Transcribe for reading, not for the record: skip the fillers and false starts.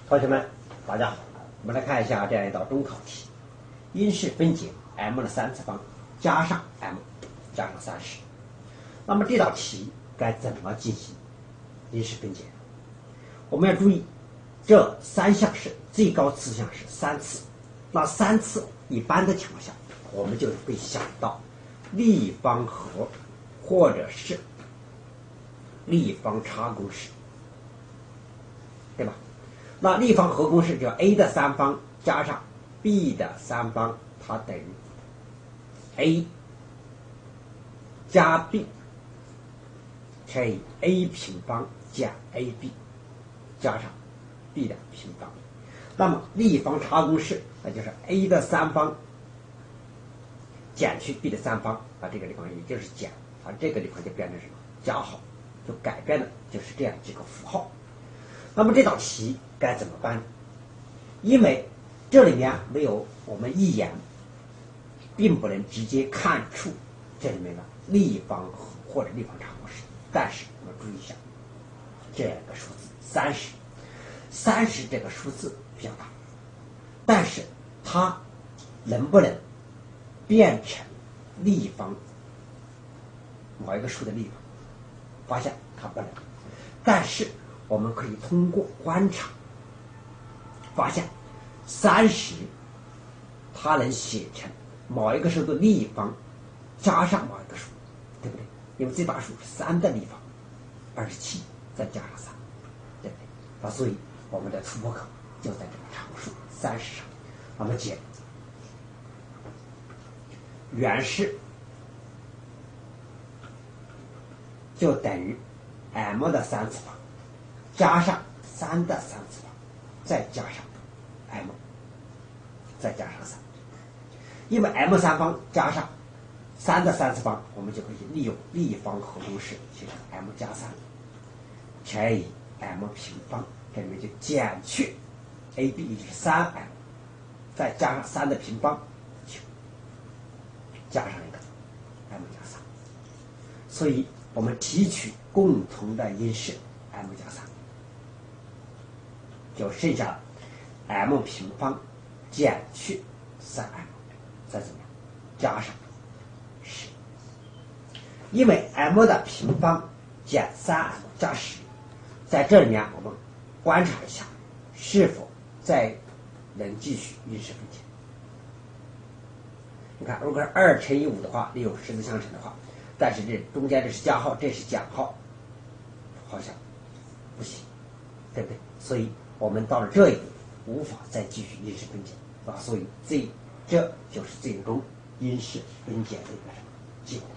同学们，大家好，我们来看一下这样一道中考题：因式分解 m 的三次方加上 m 加上30。那么这道题该怎么进行因式分解？我们要注意，这三项式最高次项是3次，那3次一般的情况下，我们就会想到立方和或者是立方差公式，对吧？那立方和公式叫 a 的三方加上 b 的三方，它等于 a 加 b 乘以 a 平方减 ab 加上 b 的平方。那么立方差公式那就是 a 的三方减去 b 的三方，这个地方也就是减，这个地方就变成什么？加号，就改变的就是这样几个符号。那么这道题该怎么办？因为这里面没有我们一眼并不能直接看出这里面的立方或者立方差公式，但是我们注意一下这样一个数字30这个数字比较大，但是它能不能变成立方某一个数的立方？发现它不能，但是我们可以通过观察发现30它能写成某一个数的立方加上某一个数，对不对？因为最大数是3的立方27再加上3，对不对？所以我们的突破口就在这个常数30上。那么解原式就等于 m 的3次方加上3的3次方再加上 m 再加上3，因为 m 三方加上3的3次方，我们就可以利用立方和公式写成 m 加3乘以 m 平方，这里面就减去 ab 也就是 3m 再加上3的平方加上一个 m 加3，所以我们提取共同的因式 m 加3，就剩下 m 平方减去 3m 再怎么样加上10，因为 m 的平方减 3m 加10，在这里面我们观察一下是否再能继续因式分解。你看，如果是2乘以5的话，利用十字相乘的话，但是这中间这是加号，这是减号，好像不行，对不对？所以我们到了这一步无法再继续因式分解所以这就是最终因式分解的一个结果。